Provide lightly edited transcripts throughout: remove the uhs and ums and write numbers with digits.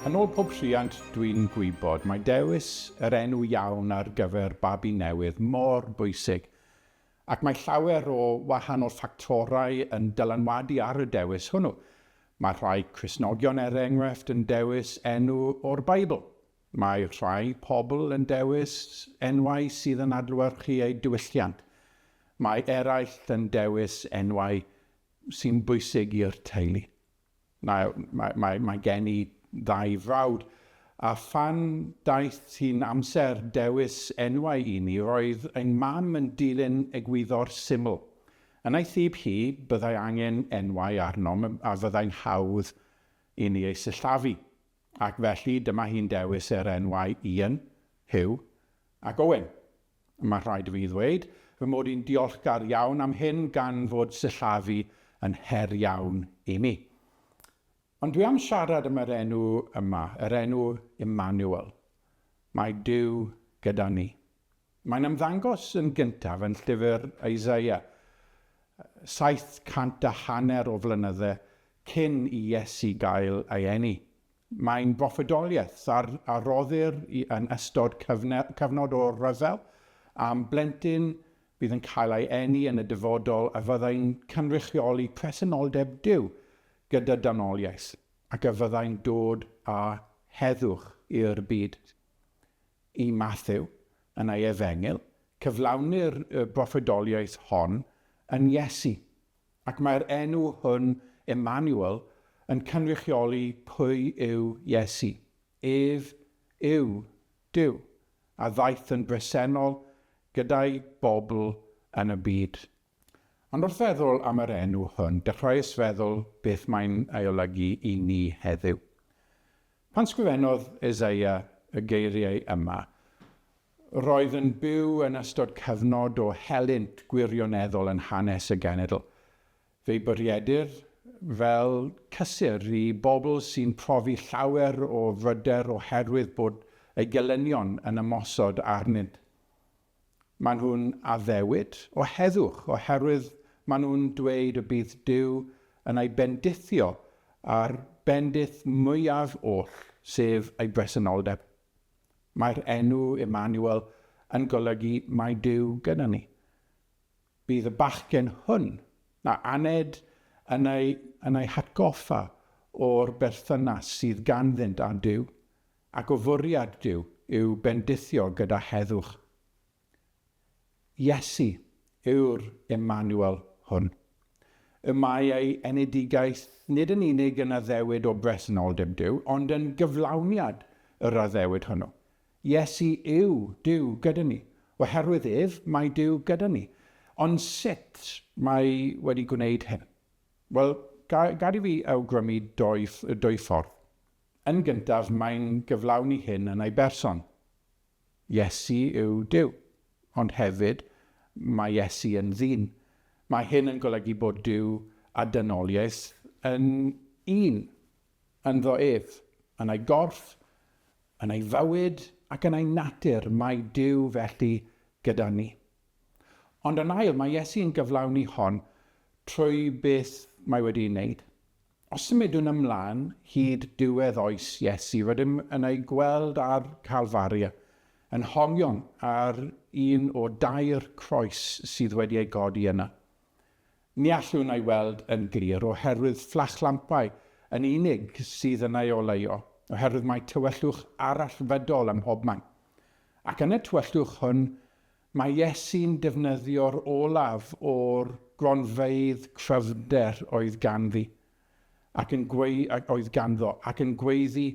Yn ôl pob rhiant dwi'n gwybod, mae dewis yr enw iawn ar gyfer babi newydd mor bwysig, ac mae llawer o wahanol ffactorau yn dylanwadu ar y dewis hwnnw. Mae rhai Cristnogion enghraifft yn dewis enw o'r Beibl. Mae rhai pobl yn dewis enwau sydd yn adlewyrchu eu diwylliant. Mae eraill yn dewis enwau sy'n bwysig i'r teulu. Mae gen i ddau frawd, a phan daeth hi'n amser dewis enwau i ni, roedd ein mam yn dilyn egwyddor syml. Yn ei thib hi, byddai angen enwau arnom a fyddai'n hawdd i ni ei sillafu. Ac felly dyma hi'n dewis yr enwau Ian, Hugh ac Owen. Mae rhaid i fi ddweud fy mod i'n diolchgar iawn am hyn gan fod sillafu yn her iawn i mi. Ond dwi am siarad am yr enw yma, yr enw Emmanuel. Mae Duw gyda ni. Mae'n ymddangos yn gyntaf yn llyfr Isaiah, 750 o flynyddau cyn i Iesu gael ei eni. Mae'n broffwydoliaeth a roddir yn ystod cyfnod o ryfel am blentyn bydd yn cael ei eni yn y dyfodol a fyddai'n cynrychioli presenoldeb Duw gyda dynoliaeth ac a fyddai'n dod â heddwch i'r byd. I Matthew yn ei efengyl, cyflawnir y broffwydoliaeth hon yn Iesu, ac mae'r enw hwn Emmanuel yn cynrychioli pwy yw Iesu. Ef yw Duw, a ddaeth yn bresennol gyda'i bobl yn y byd. Ond wrth feddwl am yr enw hwn, dechreuais feddwl beth mae'n ei olygu i ni heddiw. Pan sgrifennodd Isaiah y geiriau yma, roedd yn byw yn ystod cyfnod o helynt gwirioneddol yn hanes y genedl. Fe'i bwriedir fel cysur i bobl sy'n profi llawer o fryder oherwydd bod ei gelynion yn ymosod arnynt. Maen nhw'n addewid o heddwch oherwydd maen nhw'n dweud y bydd Duw yn ei bendithio a'r bendith mwyaf oll, sef ei bresenoldeb. Mae'r enw Emmanuel yn golygu mae Duw gyda ni. Bydd y bachgen hwn na aned yn ei hatgoffa o'r berthynas sydd ganddynt â Duw, ac o fwriad Duw yw bendithio gyda heddwch. Iesu yw'r Emmanuel hwn. Y mae ei enedigaeth nid yn unig yn addewid o bresenoldeb Duw, ond yn gyflawniad yr addewid hwnnw. Iesu yw Duw gyda ni. Oherwydd ef, mae Duw gyda ni. Ond sut mae wedi gwneud hyn? Wel, gad i fi awgrymu dwy ffordd. Yn gyntaf, mae'n gyflawni hyn yn ei berson. Iesu yw Duw, ond hefyd mae Iesu yn ddyn. Mae hyn yn golygu bod Duw a dynoliaeth yn un, ynddo ef, yn ei gorff, yn ei fywyd ac yn ei natur. Mae Duw felly gyda ni. Ond yn ail, mae Iesu yn gyflawni hon trwy beth mae wedi'i wneud. Os ymwydwn ymlaen hyd diwedd oes Iesu, rydym yn ei gweld ar Calfaria, yn hongion ar un o 2 croes sydd wedi ei godi yna. Ni allwn ei weld yn glir oherwydd fflachlampau yn unig sydd yn ei oleio, oherwydd mae tywyllwch arallfydol ym mhobman. Ac yn y tywyllwch hwn, mae Iesu'n defnyddio'r olaf o'r gronfeydd cryfder oedd ganddi, ac yn gweiddi,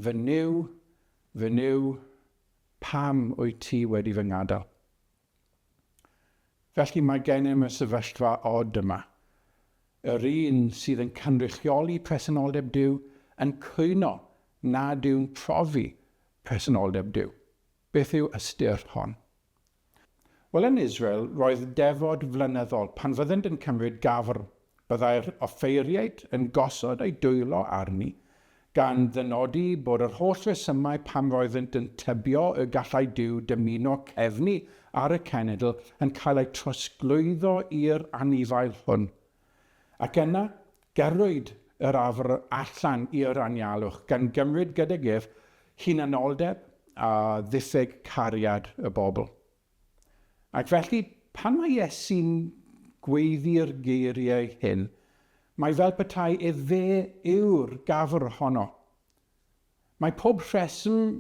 fy niw, pam wyt ti wedi fy ngadael? Felly mae gennym y sefyllfa od yma. Yr un sydd yn cynrychioli presenoldeb Duw yn cwyno nad yw'n profi presenoldeb Duw. Beth yw ystyr hon? Wel, yn Israel, roedd defod flynyddol pan fyddent yn cymryd gafr. Byddai'r offeiriaid yn gosod ei dwylo arni, gan ddynodi bod yr holl resymau pam roeddent yn tybio y gallai Duw dymuno cefnu ar y cenedl yn cael ei trosglwyddo i'r anifail hwn. Ac yna gyrrwyd yr afr allan i'r anialwch gan gymryd gydag ef hunanoldeb a ddiffyg cariad y bobl. Ac felly, pan mae Iesu'n gweiddi'r geiriau hyn, mae fel petai e fe yw'r gafr honno. Mae pob rheswm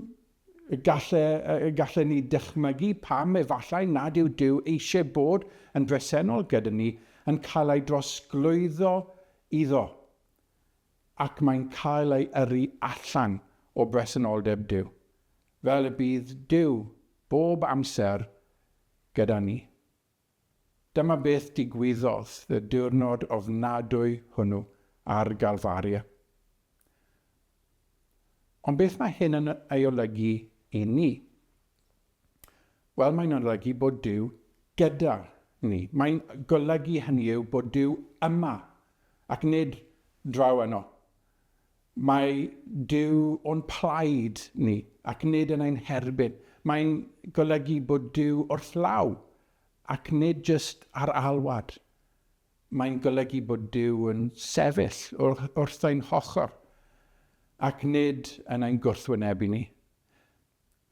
gallai ni dychmygu pam efallai nad yw Duw eisiau bod yn bresennol gyda ni yn cael ei drosglwyddo iddo, ac mae'n cael ei yrru allan o bresenoldeb Duw, fel y bydd Duw bob amser gyda ni. Dyma beth digwyddodd y diwrnod ofnadwy hwnnw ar Galfaria. Ond beth mae hyn yn ei olygu i ni? Wel, mae'n olygu bod Duw gyda ni. Mae'n golygu hynny yw bod Duw yma, ac nid draw yno. Mae Duw o'n plaid ni, ac nid yn ein herbyn. Mae'n golygu bod Duw wrth law, ac nid jyst ar alwad. Mae'n golygu bod Duw yn sefyll wrth ein hochr, ac nid yn ein gwrthwynebu ni.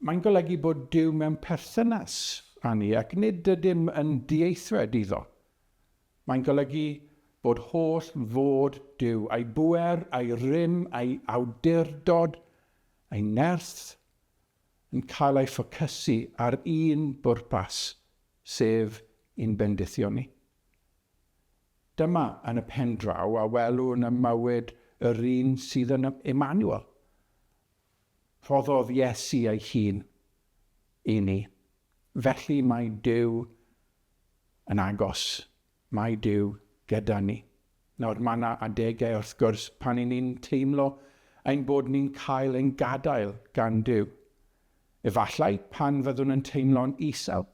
Mae'n golygu bod Duw mewn perthynas â ni, ac nid ydym yn dieithred iddo. Mae'n golygu bod holl fod Duw, ei bwer, ei rym, ei awdurdod, ei nerth, yn cael ei ffocysu ar un bwrpas, sef ein bendithio ni. Dyma yn y pen draw a welwn y mywyd yr un sydd yn Emmanuel. Rhoddodd Iesu ei hun i ni. Felly mae Duw yn agos. Mae Duw gyda ni. Nawr, mae yna adegau wrth gwrs pan ni'n teimlo ein bod ni'n cael ein gadael gan Duw. Efallai pan fyddwn yn teimlo'n isel,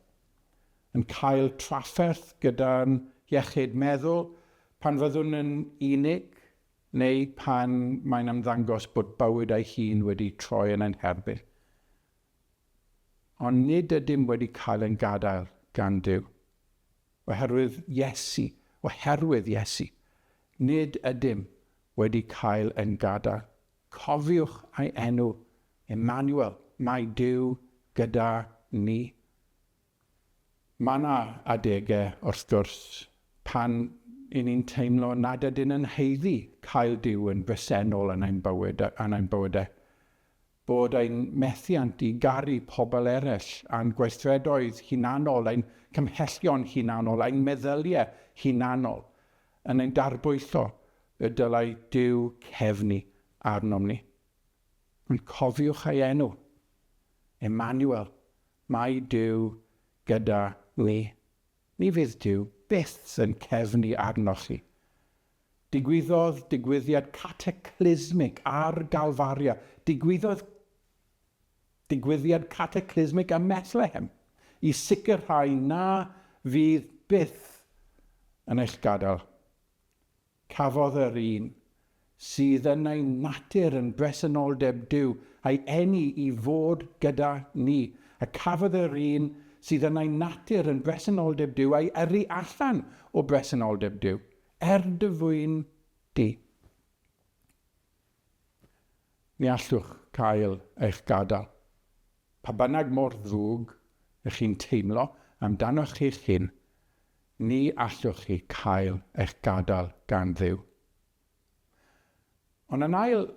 yn cael trafferth gyda'n iechyd meddwl, pan fyddwn yn unig, neu pan mae'n ymddangos bod bywyd ei hun wedi troi yn ein herbyn. Ond nid ydym wedi cael ein gadael gan Duw. Oherwydd Iesu, nid ydym wedi cael ein gadael. Cofiwch ei enw, Emmanuel, mae Duw gyda ni. Mae yna adegau wrth gwrs pan i ni'n teimlo nad ydyn yn heiddi cael Duw yn bresennol yn ein bywydau. Bod ein methiant i garu pobl eraill a'n gweithredoedd hunanol, ein cymhellion hunanol, ein meddyliau hunanol yn ein darbwyllo y dylai Duw cefnu arnom ni. Ond cofiwch ei enw, Emmanuel, mae Duw gyda ni. Ni fydd Duw byth yn cefnu arnoch chi. Digwyddodd digwyddiad cataclysmic ar Galfaria. Digwyddiad cataclysmic ym Bethlehem i sicrhau na fydd byth yn eich gadael. Cafodd yr un sydd yn ei natur yn bresenoldeb Duw a'i eni i fod gyda ni. A cafodd yr un sydd yn ei natur yn bresenoldeb Duw a'i yrru allan o bresenoldeb Duw, dy di. Ni allwch cael eich gadael. Pa bynnag mor ddrwg ych chi'n teimlo amdano'ch chi'ch hun, ni allwch chi cael eich gadael gan Dduw. Ond yn ail,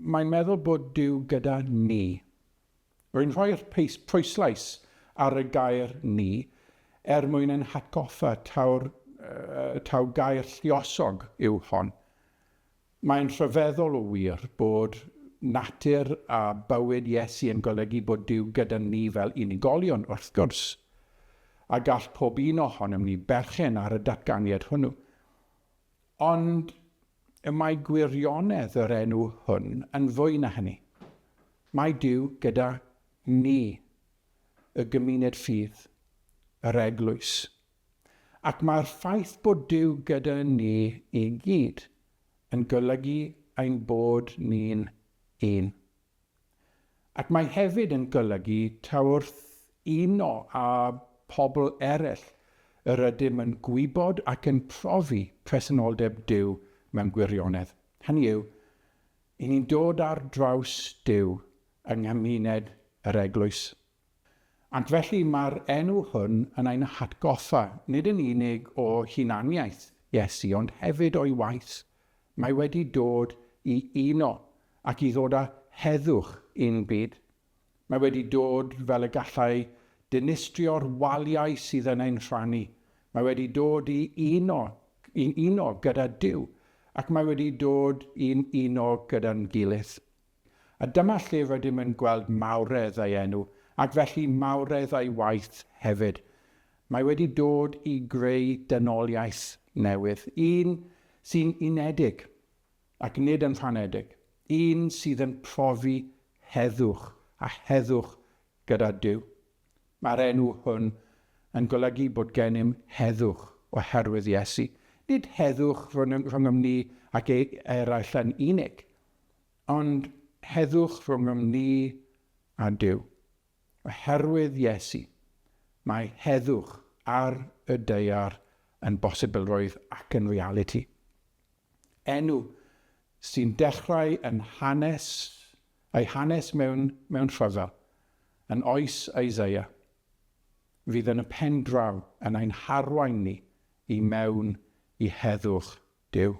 mae'n meddwl bod Duw gyda ni. Rwy'n rhoi'r pwyslais ar y gair ni mwyn yn hatgoffa taw gair lluosog yw hon. Mae'n rhyfeddol o wir bod natur a bywyd Iesu yn golygu bod Duw gyda ni fel unigolion wrth gwrs, a gall pob un ohonom ni berchen ar y datganiad hwnnw. Ond mae gwirionedd yr enw hwn yn fwy na hynny. Mae Duw gyda ni, y gymuned ffydd, yr eglwys. Ac mae'r ffaith bod Duw gyda ni i gyd yn golygu ein bod ni'n un. Ac mae hefyd yn golygu taw wrth uno a pobl eraill yr ydym yn gwybod ac yn profi presenoldeb Duw mewn gwirionedd. Hynny yw, i ni'n dod ar draws Duw yng nghymuned yr eglwys. Ac felly mae'r enw hwn yn ein hatgoffa, nid yn unig o hunaniaeth Iesu, ond hefyd o'i waith. Mae wedi dod i uno ac i ddod â heddwch i'n byd. Mae wedi dod fel y gallai dinistrio'r waliau sydd yn ein rhannu. Mae wedi dod i uno gyda Duw, ac mae wedi dod i'n uno gyda'n gilydd. A dyma lle rydym yn gweld mawredd ei enw, ac felly mawredd ei waith hefyd. Mae wedi dod i greu dynoliaeth newydd, un sy'n unedig, ac nid yn rhanedig, un sydd yn profi heddwch a heddwch gyda Duw. Mae'r enw hwn yn golygu bod gennym heddwch oherwydd Iesu. Nid heddwch rhwng ni ac eraill yn unig, ond heddwch rhwng ni a Duw. Oherwydd Iesu, mae heddwch ar y daear yn bosibilrwydd ac yn reality. Enw sy'n dechrau yn ei hanes mewn rhyfel, yn oes Eseia, fydd yn y pen draw yn ein harwain ni i mewn i heddwch Duw.